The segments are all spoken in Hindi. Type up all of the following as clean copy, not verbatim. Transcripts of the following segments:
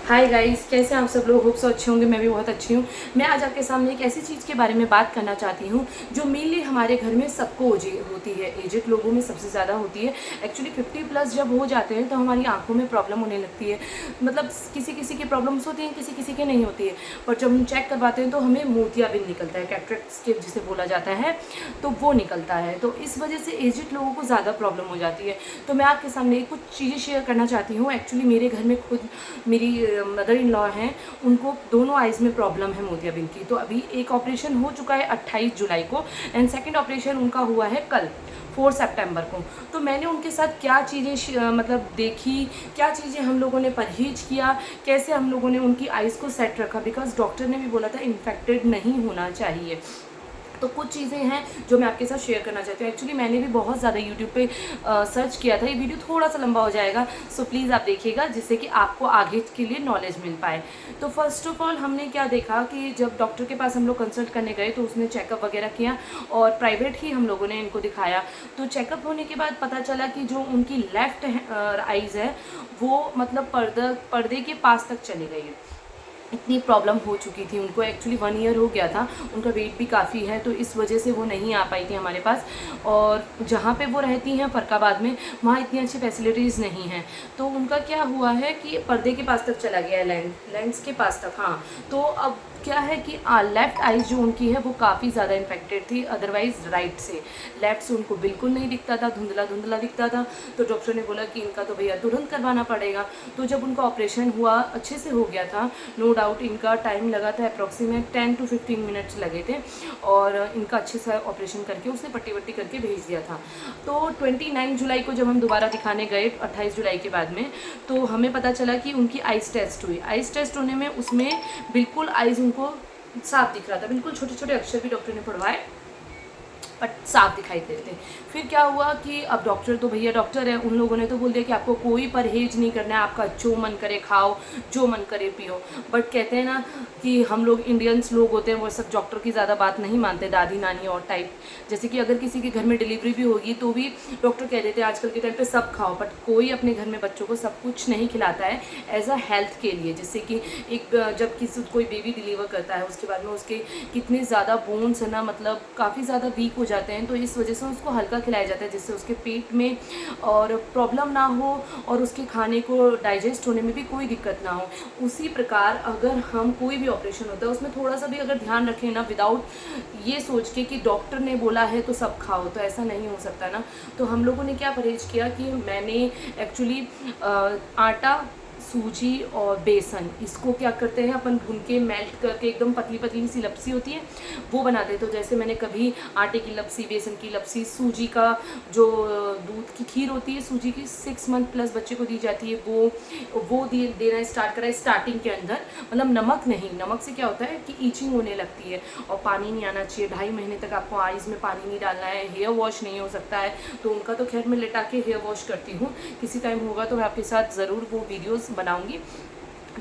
हाय गाइस, कैसे हैं आप सब लोग। होप सो अच्छे होंगे। मैं भी बहुत अच्छी हूँ। मैं आज आपके सामने एक ऐसी चीज़ के बारे में बात करना चाहती हूँ जो मेनली हमारे घर में सबको होती है। एजेड लोगों में सबसे ज़्यादा होती है। एक्चुअली 50+ जब हो जाते हैं तो हमारी आंखों में प्रॉब्लम होने लगती है। मतलब किसी किसी की प्रॉब्लम्स होती हैं, किसी किसी के नहीं होती है। पर जब हम चेक करवाते हैं तो हमें मोतियाबिंद निकलता है, कैटरेक्ट्स के जिसे बोला जाता है, तो वो निकलता है। तो इस वजह से एजेड लोगों को ज़्यादा प्रॉब्लम हो जाती है। तो मैं आपके सामने कुछ चीज़ें शेयर करना चाहती हूँ। एक्चुअली मेरे घर में खुद मेरी मदर इन लॉ हैं, उनको दोनों आइज़ में प्रॉब्लम है मोतियाबिंद की। तो अभी एक ऑपरेशन हो चुका है 28 जुलाई को, एंड सेकंड ऑपरेशन उनका हुआ है कल 4 सितंबर को। तो मैंने उनके साथ क्या चीज़ें मतलब देखी, क्या चीज़ें हम लोगों ने परहेज किया, कैसे हम लोगों ने उनकी आइज़ को सेट रखा, बिकॉज डॉक्टर ने भी बोला था इन्फेक्टेड नहीं होना चाहिए। तो कुछ चीज़ें हैं जो मैं आपके साथ शेयर करना चाहती हूँ। एक्चुअली मैंने भी बहुत ज़्यादा यूट्यूब पे सर्च किया था। ये वीडियो थोड़ा सा लंबा हो जाएगा, सो प्लीज़ आप देखिएगा, जिससे कि आपको आगे के लिए नॉलेज मिल पाए। तो फर्स्ट ऑफ ऑल हमने क्या देखा कि जब डॉक्टर के पास हम लोग कंसल्ट करने गए तो उसने चेकअप वगैरह किया, और प्राइवेट ही हम लोगों ने इनको दिखाया। तो चेकअप होने के बाद पता चला कि जो उनकी लेफ़्ट आइज़ है वो मतलब पर्दे के पास तक चली गई है। इतनी प्रॉब्लम हो चुकी थी उनको। एक्चुअली 1 ईयर हो गया था, उनका वेट भी काफ़ी है, तो इस वजह से वो नहीं आ पाई थी हमारे पास। और जहाँ पे वो रहती हैं फ़रक्काबाद में, वहाँ इतनी अच्छी फैसिलिटीज़ नहीं हैं। तो उनका क्या हुआ है कि पर्दे के पास तक चला गया है, लेंस के पास तक। हाँ, तो अब क्या है कि लेफ़्ट आइज़ जो उनकी है वो काफ़ी ज़्यादा इन्फेक्टेड थी। अदरवाइज़ राइट से, लेफ़्ट से उनको बिल्कुल नहीं दिखता था, धुंधला धुंधला दिखता था। तो डॉक्टर ने बोला कि इनका तो भैया तुरंत करवाना पड़ेगा। तो जब उनका ऑपरेशन हुआ, अच्छे से हो गया था, नो डाउट इनका टाइम लगा था अप्रॉक्सीमेट 10 to 15 मिनट्स लगे थे, और इनका अच्छे से ऑपरेशन करके उसने पट्टी वट्टी करके भेज दिया था। तो 29 जुलाई को जब हम दोबारा दिखाने गए 28 जुलाई के बाद में, तो हमें पता चला कि उनकी आइज़ टेस्ट हुई। आइज़ टेस्ट होने में उसमें बिल्कुल आइज़ उनको साफ दिख रहा था, बिल्कुल छोटे छोटे अक्षर भी डॉक्टर ने पढ़वाए बट साफ दिखाई दे रहे थे। फिर क्या हुआ कि अब डॉक्टर तो भैया डॉक्टर हैं, उन लोगों ने तो बोल दिया कि आपको कोई परहेज नहीं करना है, आपका जो मन करे खाओ, जो मन करे पियो। बट कहते हैं ना कि हम लोग इंडियंस लोग होते हैं, वो सब डॉक्टर की ज़्यादा बात नहीं मानते, दादी नानी और टाइप। जैसे कि अगर किसी के घर में डिलीवरी भी होगी तो भी डॉक्टर कह देते हैं आजकल के टाइम पे सब खाओ, बट कोई अपने घर में बच्चों को सब कुछ नहीं खिलाता है एज अ हेल्थ के लिए। जैसे कि एक जब कोई बेबी डिलीवर करता है, उसके बाद में उसके कितने ज़्यादा बोन्स है ना, मतलब काफ़ी ज़्यादा वीक हो जाते हैं, तो इस वजह से उसको हल्का खिलाया जाता है, जिससे उसके पेट में और प्रॉब्लम ना हो और उसके खाने को डाइजेस्ट होने में भी कोई दिक्कत ना हो। उसी प्रकार अगर हम कोई भी ऑपरेशन होता है उसमें थोड़ा सा भी अगर ध्यान रखें ना, विदाउट ये सोच के कि डॉक्टर ने बोला है तो सब खाओ, तो ऐसा नहीं हो सकता ना। तो हम लोगों ने क्या परहेज किया कि मैंने एक्चुअली आटा, सूजी और बेसन, इसको क्या करते हैं अपन भून के मेल्ट करके एकदम पतली पतली सी लपसी होती है वो बनाते हैं। तो जैसे मैंने कभी आटे की लपसी, बेसन की लपसी, सूजी का जो दूध की खीर होती है, सूजी की 6 मंथ प्लस बच्चे को दी जाती है, वो देना स्टार्ट करा स्टार्टिंग के अंदर। मतलब नमक नहीं, नमक से क्या होता है कि ईचिंग होने लगती है और पानी नहीं आना चाहिए। 2.5 महीने तक आपको आइज़ में पानी नहीं डालना है, हेयर वॉश नहीं हो सकता है। तो उनका तो खैर मैं लेटा के हेयर वॉश करती हूँ, किसी टाइम होगा तो मैं आपके साथ ज़रूर वो वीडियोज़ बनाऊंगी।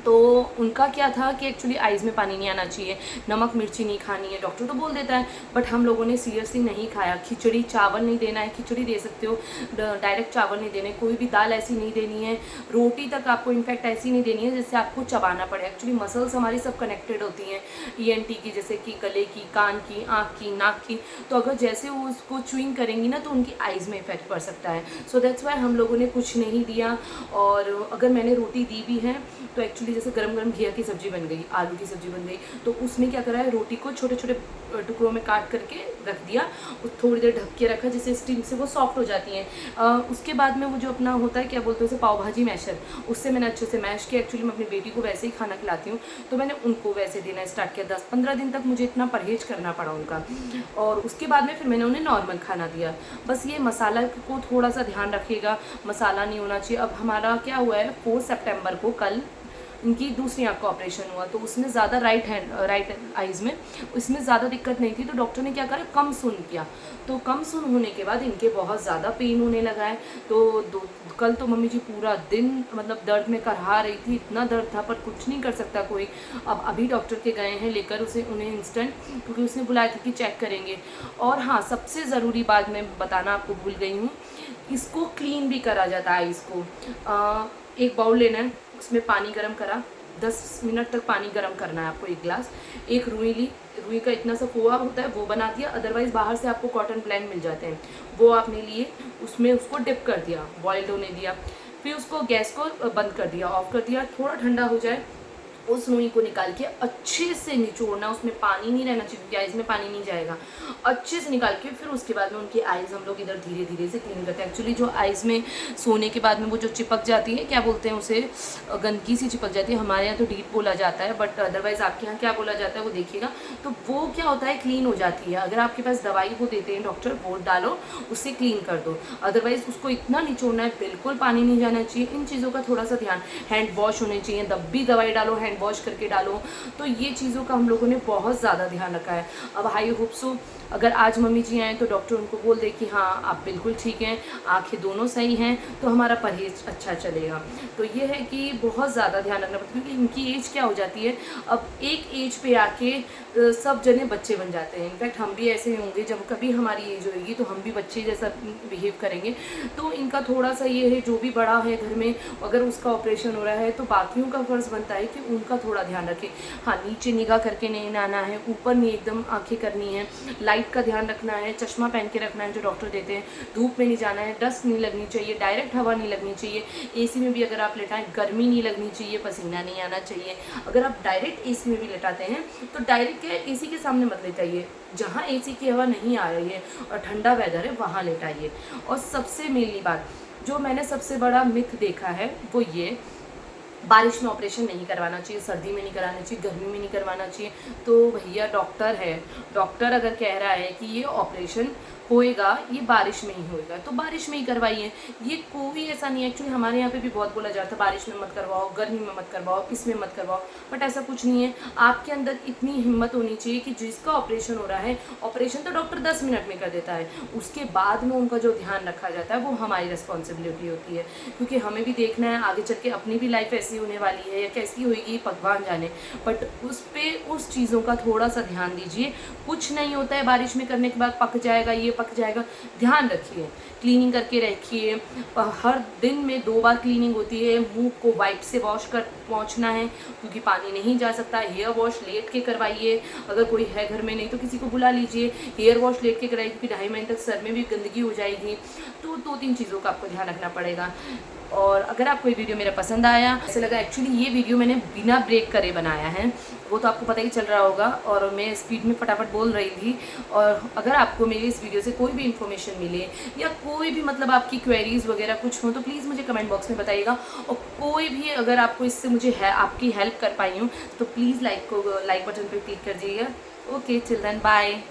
तो उनका क्या था कि एक्चुअली आइज़ में पानी नहीं आना चाहिए, नमक मिर्ची नहीं खानी है, डॉक्टर तो बोल देता है, बट हम लोगों ने सीरियसली नहीं खाया। खिचड़ी चावल नहीं देना है, खिचड़ी दे सकते हो, डायरेक्ट चावल नहीं देने, कोई भी दाल ऐसी नहीं देनी है, रोटी तक आपको इनफैक्ट ऐसी नहीं देनी है जिससे आपको चबाना पड़े। एक्चुअली मसल्स हमारी सब कनेक्टेड होती हैं, ईएनटी की, जैसे कि गले की, कान की, आँख की, नाक की। तो अगर जैसे वो उसको च्युइंग करेंगी ना तो उनकी आइज़ में इफेक्ट पड़ सकता है। सो दैट्स वाई हम लोगों ने कुछ नहीं दिया। और अगर मैंने रोटी दी भी है तो एक्चुअली जैसे गरम गरम घिया की सब्ज़ी बन गई, आलू की सब्ज़ी बन गई, तो उसमें क्या करा है, रोटी को छोटे छोटे टुकड़ों में काट करके रख दिया, थोड़ी देर ढक के रखा जिससे स्टीम से वो सॉफ्ट हो जाती हैं। उसके बाद में वो जो अपना होता है, क्या बोलते हैं उसे, पाव भाजी मैशर, उससे मैंने अच्छे से मैश किया। एक्चुअली मैं अपनी बेटी को वैसे ही खाना खिलाती हूँ, तो मैंने उनको वैसे देना स्टार्ट किया। 10-15 दिन तक मुझे इतना परहेज करना पड़ा उनका, और उसके बाद में फिर मैंने उन्हें नॉर्मल खाना दिया। बस ये मसाला को थोड़ा सा ध्यान रखिएगा, मसाला नहीं होना चाहिए। अब हमारा क्या हुआ है, 4 सितंबर को कल इनकी दूसरी आँख का ऑपरेशन हुआ, तो उसमें ज़्यादा राइट आइज़ में इसमें ज़्यादा दिक्कत नहीं थी। तो डॉक्टर ने क्या करा, कम सुन किया। तो कम सुन होने के बाद इनके बहुत ज़्यादा पेन होने लगा है। तो कल तो मम्मी जी पूरा दिन मतलब दर्द में करहा रही थी, इतना दर्द था, पर कुछ नहीं कर सकता कोई। अब अभी डॉक्टर के गए हैं लेकर उन्हें इंस्टेंट, क्योंकि उसने बुलाया था कि चेक करेंगे। और हाँ, सबसे ज़रूरी बात मैं बताना आपको भूल गई हूँ, इसको क्लीन भी करा जाता है आइज़ को। एक बाउल लेना है, उसमें पानी गर्म करा, 10 मिनट तक पानी गर्म करना है आपको। एक गिलास, एक रुई ली, रुई का इतना सा खोआ होता है वो बना दिया, अदरवाइज़ बाहर से आपको कॉटन ब्लेंड मिल जाते हैं, वो आपने लिए, उसमें उसको डिप कर दिया, बॉइल्ड होने दिया, फिर उसको गैस को बंद कर दिया, ऑफ कर दिया, थोड़ा ठंडा हो जाए, उस रुई को निकाल के अच्छे से निचोड़ना, उसमें पानी नहीं रहना चाहिए क्योंकि आइज़ में पानी नहीं जाएगा, अच्छे से निकाल के फिर उसके बाद में उनकी आइज़ हम लोग इधर धीरे धीरे से क्लीन करते हैं। एक्चुअली जो आइज़ में सोने के बाद में वो जो चिपक जाती है, क्या बोलते हैं उसे, गंदगी सी चिपक जाती है, हमारे यहाँ तो डीट बोला जाता है, बट अदरवाइज़ आपके यहाँ क्या बोला जाता है वो देखिएगा। तो वो क्या होता है, क्लीन हो जाती है। अगर आपके पास दवाई वो देते हैं डॉक्टर, वो डालो, उससे क्लीन कर दो, अदरवाइज़ उसको इतना निचोड़ना है, बिल्कुल पानी नहीं जाना चाहिए। इन चीज़ों का थोड़ा सा ध्यान, हैंड वॉश होने चाहिए, तब भी दवाई डालो हैंड वॉश करके डालो, तो ये चीज़ों का हम लोगों ने बहुत ज़्यादा ध्यान रखा है। अब आई होप सो अगर आज मम्मी जी आएँ तो डॉक्टर उनको बोल दे कि हाँ आप बिल्कुल ठीक हैं, आँखें दोनों सही हैं, तो हमारा परहेज़ अच्छा चलेगा। तो ये है कि बहुत ज़्यादा ध्यान रखना पड़ता है क्योंकि इनकी एज क्या हो जाती है, अब एक एज पे आके सब जने बच्चे बन जाते हैं। इनफैक्ट हम भी ऐसे ही होंगे, जब कभी हमारी एज होगी तो हम भी बच्चे जैसा बिहेव करेंगे। तो इनका थोड़ा सा ये है, जो भी बड़ा है घर में अगर उसका ऑपरेशन हो रहा है तो बाकियों का फ़र्ज़ बनता है कि उनका थोड़ा ध्यान रखें। हाँ, नीचे निगाह करके नहीं नहाना है, ऊपर नहीं एकदम आँखें करनी है, लाइट का ध्यान रखना है, चश्मा पहन के रखना है जो डॉक्टर देते हैं, धूप में नहीं जाना है, डस्ट नहीं लगनी चाहिए, डायरेक्ट हवा नहीं लगनी चाहिए, एसी में भी अगर आप लेटाएं गर्मी नहीं लगनी चाहिए, पसीना नहीं आना चाहिए। अगर आप डायरेक्ट एसी में भी लेटाते हैं तो डायरेक्ट क्या है, एसी के सामने मत लेटाइए, जहाँ एसी की हवा नहीं आ रही है और ठंडा वेदर है वहाँ लेटाइए। और सबसे मेनली बात जो मैंने सबसे बड़ा मिथ देखा है वो ये, बारिश में ऑपरेशन नहीं करवाना चाहिए, सर्दी में नहीं कराना चाहिए, गर्मी में नहीं करवाना चाहिए। तो भैया डॉक्टर है, डॉक्टर अगर कह रहा है कि ये ऑपरेशन होएगा, ये बारिश में ही होएगा, तो बारिश में ही करवाइए। ये कोई ऐसा नहीं है, एक्चुअली हमारे यहाँ पे भी बहुत बोला जाता है बारिश में मत करवाओ, गर्मी में मत करवाओ, इसमें मत करवाओ, बट ऐसा कुछ नहीं है। आपके अंदर इतनी हिम्मत होनी चाहिए कि जिसका ऑपरेशन हो रहा है, ऑपरेशन तो डॉक्टर 10 मिनट में कर देता है, उसके बाद में उनका जो ध्यान रखा जाता है वो हमारी रिस्पॉन्सिबिलिटी होती है, क्योंकि हमें भी देखना है आगे चल के अपनी भी लाइफ ऐसी होने वाली है या कैसी होएगी भगवान जाने। बट उस चीज़ों का थोड़ा सा ध्यान दीजिए। कुछ नहीं होता है, बारिश में करने के बाद पक जाएगा, ये पक जाएगा, ध्यान रखिए, क्लीनिंग करके रखिए। हर दिन में 2 बार क्लीनिंग होती है, मुंह को वाइप से वॉश कर पहुँचना है क्योंकि पानी नहीं जा सकता। हेयर वॉश लेट के करवाइए, अगर कोई है घर में, नहीं तो किसी को बुला लीजिए, हेयर वॉश लेट के कराइए क्योंकि 2.5 महीने तक सर में भी गंदगी हो जाएगी। तो 2-3 चीज़ों का आपको ध्यान रखना पड़ेगा। और अगर आपको ये वीडियो मेरा पसंद आया, ऐसे लगा, एक्चुअली ये वीडियो मैंने बिना ब्रेक करे बनाया है, वो तो आपको पता ही चल रहा होगा, और मैं स्पीड में फटाफट बोल रही थी। और अगर आपको मेरी इस वीडियो से कोई भी इन्फॉर्मेशन मिले या कोई भी मतलब आपकी क्वेरीज़ वगैरह कुछ हो तो प्लीज़ मुझे कमेंट बॉक्स में बताइएगा। और कोई भी अगर आपको इससे मुझे आपकी हेल्प कर पाई हूँ तो प्लीज़ लाइक बटन पर क्लिक कर दीजिएगा। Okay, till then bye.